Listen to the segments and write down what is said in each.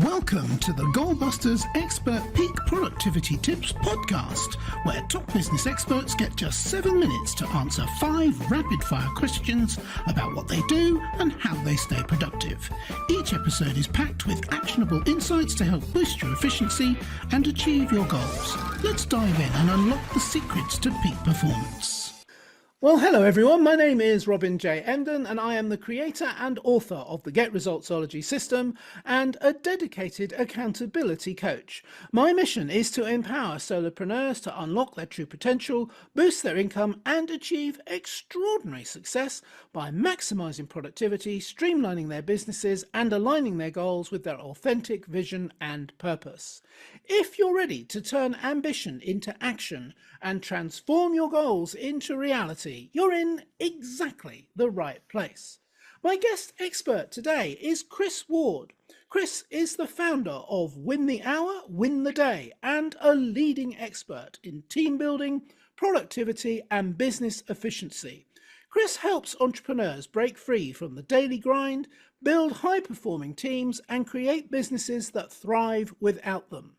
Welcome to the Goalbusters Expert Peak Productivity Tips podcast, where top business experts get just 7 minutes to answer 5 rapid-fire questions about what they do and how they stay productive. Each episode is packed with actionable insights to help boost your efficiency and achieve your goals. Let's dive in and unlock the secrets to peak performance. Well, hello everyone. My name is Robin J. Emden, and I am the creator and author of the Get Resultsology system and a dedicated accountability coach. My mission is to empower solopreneurs to unlock their true potential, boost their income, and achieve extraordinary success by maximizing productivity, streamlining their businesses, and aligning their goals with their authentic vision and purpose. If you're ready to turn ambition into action and transform your goals into reality, you're in exactly the right place. My guest expert today is Kris Ward. Kris is the founder of Win the Hour, Win the Day, and a leading expert in team building, productivity, and business efficiency. Kris helps entrepreneurs break free from the daily grind, build high-performing teams, and create businesses that thrive without them.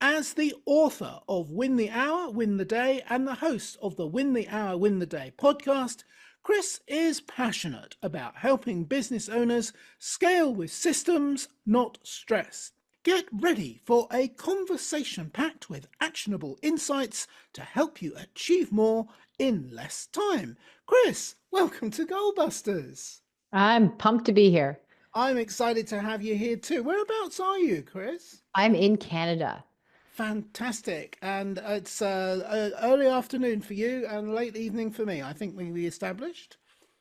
As the author of Win the Hour, Win the Day, and the host of the Win the Hour, Win the Day podcast, Kris is passionate about helping business owners scale with systems, not stress. Get ready for a conversation packed with actionable insights to help you achieve more in less time. Kris, welcome to Goalbusters. I'm pumped to be here. I'm excited to have you here too. Whereabouts are you, Kris? I'm in Canada. Fantastic. And it's early afternoon for you and late evening for me. I think we established.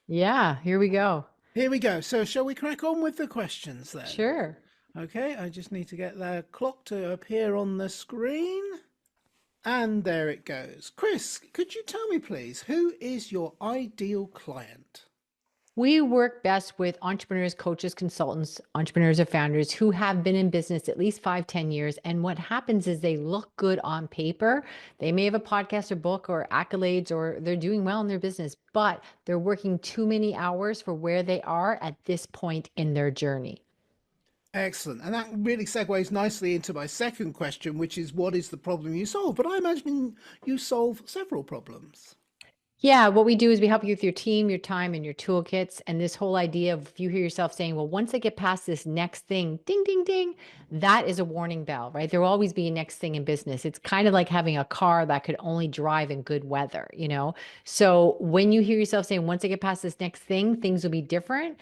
Yeah, here we go. Here we go. So shall we crack on with the questions then? Sure. Okay, I just need to get the clock to appear on the screen. And there it goes. Kris, could you tell me please, who is your ideal client? We work best with entrepreneurs, coaches, consultants, entrepreneurs or founders who have been in business at least 5-10 years. And what happens is they look good on paper. They may have a podcast or book or accolades, or they're doing well in their business, but they're working too many hours for where they are at this point in their journey. Excellent. And that really segues nicely into my second question, which is what is the problem you solve? But I imagine you solve several problems. Yeah, what we do is we help you with your team, your time, and your toolkits. And this whole idea of if you hear yourself saying, well, once I get past this next thing, ding, ding, ding, that is a warning bell, right? There will always be a next thing in business. It's kind of like having a car that could only drive in good weather, you know? So when you hear yourself saying, once I get past this next thing, things will be different,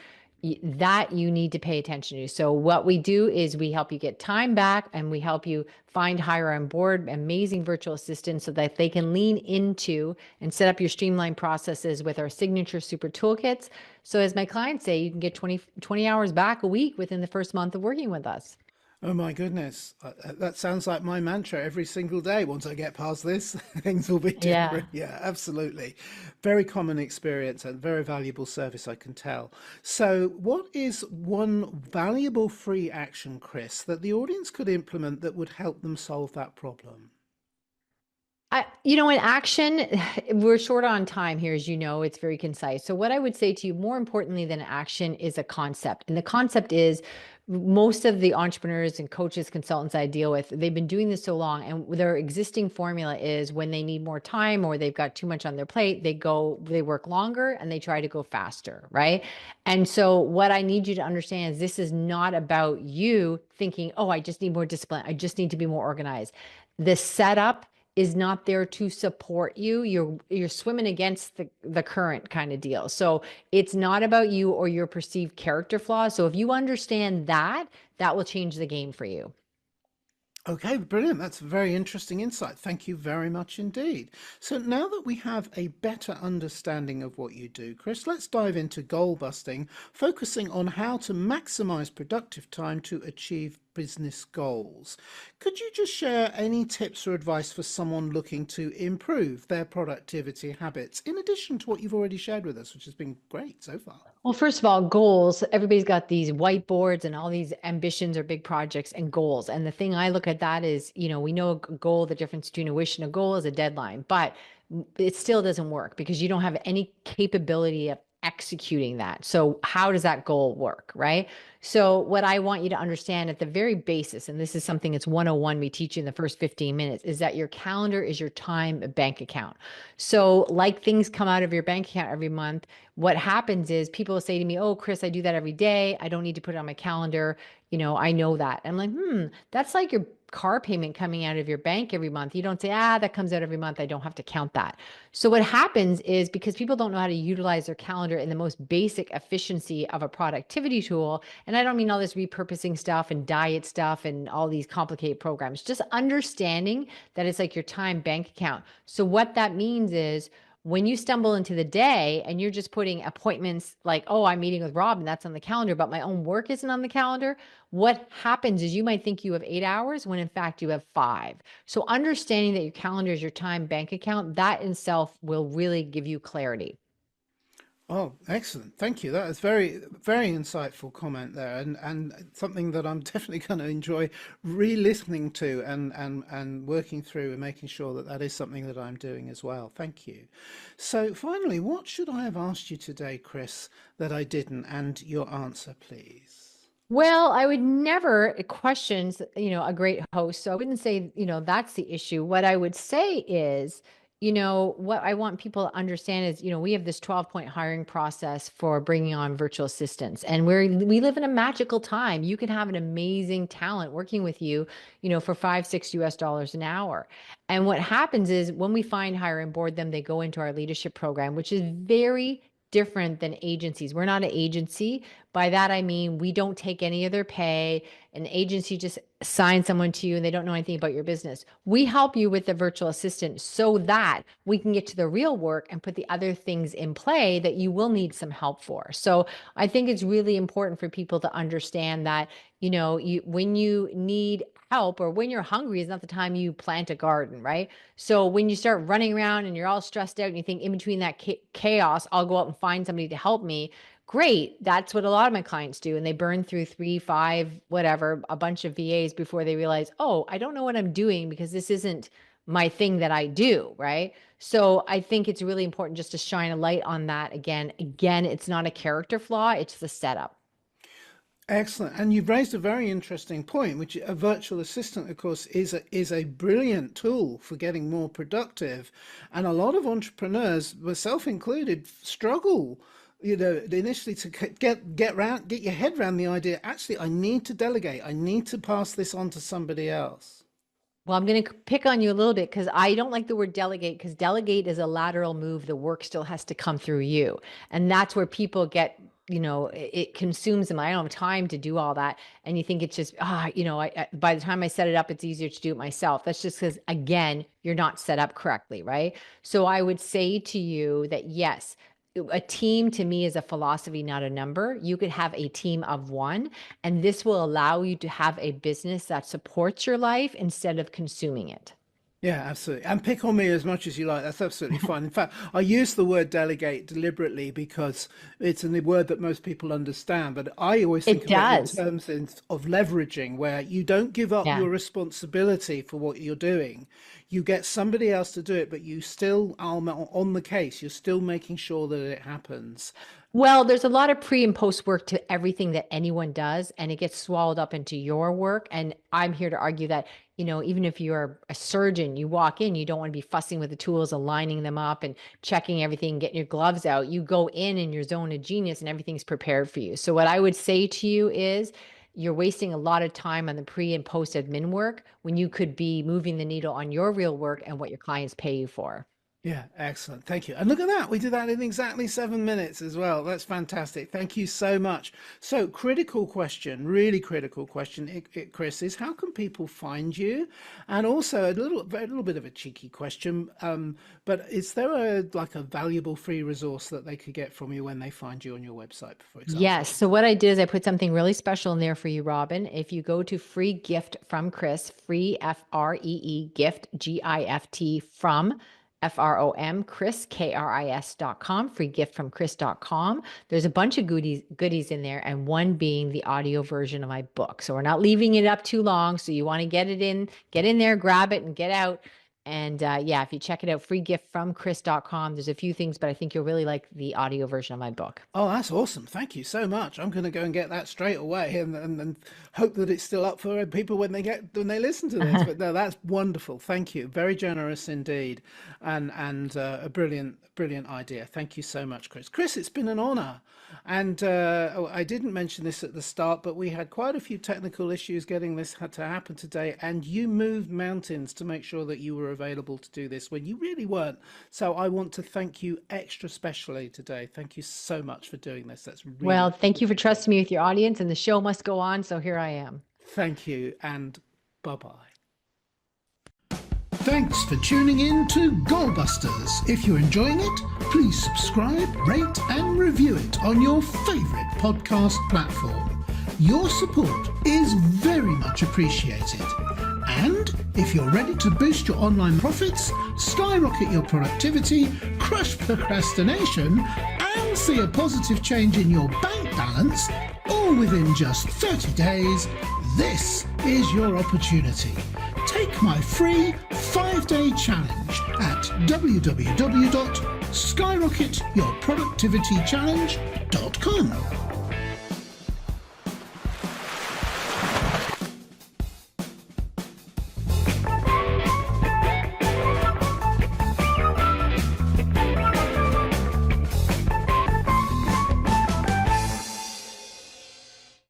that you need to pay attention to. So what we do is we help you get time back, and we help you find, hire on board amazing virtual assistants so that they can lean into and set up your streamlined processes with our signature super toolkits. So as my clients say, you can get 20 hours back a week within the first month of working with us. Oh my goodness. That sounds like my mantra every single day. Once I get past this, things will be different. Yeah, absolutely. Very common experience and very valuable service, I can tell. So what is one valuable free action, Kris, that the audience could implement that would help them solve that problem? In action, we're short on time here, as you know, it's very concise. So what I would say to you, more importantly than action, is a concept. And the concept is, most of the entrepreneurs and coaches, consultants I deal with, they've been doing this so long, and their existing formula is when they need more time or they've got too much on their plate, they work longer and they try to go faster, right? And so what I need you to understand is this is not about you thinking, oh, I just need more discipline, I just need to be more organized. The setup is not there to support you. You're swimming against the current kind of deal. So it's not about you or your perceived character flaws. So if you understand that, that will change the game for you. Okay, brilliant. That's a very interesting insight. Thank you very much indeed. So now that we have a better understanding of what you do, Kris, let's dive into goal busting, focusing on how to maximize productive time to achieve business goals. Could you just share any tips or advice for someone looking to improve their productivity habits, in addition to what you've already shared with us, which has been great so far? Well, first of all, goals. Everybody's got these whiteboards and all these ambitions or big projects and goals. And the thing I look at that is, we know a goal, the difference between a wish and a goal is a deadline, but it still doesn't work because you don't have any capability of executing that. So how does that goal work, right? So what I want you to understand at the very basis, and this is something it's 101 we teach you in the first 15 minutes, is that your calendar is your time bank account. So like things come out of your bank account every month, what happens is people will say to me, "Oh, Kris, I do that every day. I don't need to put it on my calendar. I know that." I'm like, that's like your car payment coming out of your bank every month. You don't say, that comes out every month. I don't have to count that. So what happens is because people don't know how to utilize their calendar in the most basic efficiency of a productivity tool, and I don't mean all this repurposing stuff and diet stuff and all these complicated programs, just understanding that it's like your time bank account. So what that means is when you stumble into the day and you're just putting appointments like, oh, I'm meeting with Rob and that's on the calendar, but my own work isn't on the calendar, what happens is you might think you have 8 hours when in fact you have 5. So understanding that your calendar is your time bank account, that in itself will really give you clarity. Oh, excellent. Thank you. That is very, very insightful comment there, and something that I'm definitely going to enjoy re-listening to and working through and making sure that that is something that I'm doing as well. Thank you. So finally, what should I have asked you today, Kris, that I didn't? And your answer, please. Well, I would never question, a great host. So I wouldn't say, that's the issue. What I would say is, what I want people to understand is, we have this 12-point hiring process for bringing on virtual assistants, and we live in a magical time. You can have an amazing talent working with you, for $5, $6 an hour. And what happens is when we find, hire, and board them, they go into our leadership program, which is very different than agencies. We're not an agency. By that, I mean, we don't take any of their pay. An agency just assigns someone to you and they don't know anything about your business. We help you with the virtual assistant so that we can get to the real work and put the other things in play that you will need some help for. So I think it's really important for people to understand that, when you need help or when you're hungry is not the time you plant a garden, right? So when you start running around and you're all stressed out and you think in between that chaos, I'll go out and find somebody to help me. Great. That's what a lot of my clients do. And they burn through 3, 5, whatever, a bunch of VAs before they realize, oh, I don't know what I'm doing because this isn't my thing that I do. Right. So I think it's really important just to shine a light on that again. Again, it's not a character flaw. It's the setup. Excellent. And you've raised a very interesting point, which a virtual assistant, of course, is a brilliant tool for getting more productive. And a lot of entrepreneurs, myself included, struggle, initially to get your head around the idea, actually, I need to delegate. I need to pass this on to somebody else. Well, I'm going to pick on you a little bit because I don't like the word delegate, because delegate is a lateral move. The work still has to come through you. And that's where people get, it consumes them. I don't have time to do all that. And you think it's just, by the time I set it up, it's easier to do it myself. That's just because, again, you're not set up correctly, right? So I would say to you that, yes, a team to me is a philosophy, not a number. You could have a team of one, and this will allow you to have a business that supports your life instead of consuming it. Yeah, absolutely. And pick on me as much as you like. That's absolutely fine. In fact, I use the word delegate deliberately because it's a word that most people understand. But I always think It of it in does. terms of leveraging, where you don't give up Yeah. your responsibility for what you're doing. You get somebody else to do it, but you still are on the case. You're still making sure that it happens. Well, there's a lot of pre and post work to everything that anyone does, and it gets swallowed up into your work. And I'm here to argue that, even if you're a surgeon, you walk in, you don't want to be fussing with the tools, aligning them up and checking everything, getting your gloves out. You go in your zone of genius and everything's prepared for you. So what I would say to you is you're wasting a lot of time on the pre and post admin work when you could be moving the needle on your real work and what your clients pay you for. Yeah, excellent. Thank you. And look at that. We did that in exactly 7 minutes as well. That's fantastic. Thank you so much. So, critical question, really critical question, Kris, is how can people find you? And also a little bit of a cheeky question, but is there a valuable free resource that they could get from you when they find you on your website, for example? Yes. So what I did is I put something really special in there for you, Robin. If you go to free gift from Kris, free FREE gift, GIFT from FROM, Kris, KRIS.com, free gift from Kris.com. There's a bunch of goodies in there, and one being the audio version of my book. So we're not leaving it up too long. So you want to get in there, grab it and get out. And yeah, if you check it out, free gift from kris.com. There's a few things, but I think you'll really like the audio version of my book. Oh, that's awesome. Thank you so much. I'm going to go and get that straight away and hope that it's still up for people when they listen to this. But no, that's wonderful. Thank you. Very generous indeed. And a brilliant idea. Thank you so much, Kris. Kris, it's been an honor. And I didn't mention this at the start, but we had quite a few technical issues getting this to happen today. And you moved mountains to make sure that you were available to do this when you really weren't. So I want to thank you extra specially today. Thank you so much for doing this. That's really well, thank you for trusting me with your audience, and the show must go on. So here I am. Thank you, and bye-bye. Thanks for tuning in to Goalbusters. If you're enjoying it, please subscribe, rate and review it on your favourite podcast platform. Your support is very much appreciated. And if you're ready to boost your online profits, skyrocket your productivity, crush procrastination, and see a positive change in your bank balance, all within just 30 days, this is your opportunity. Take my free 5-day challenge at www.skyrocketyourproductivitychallenge.com.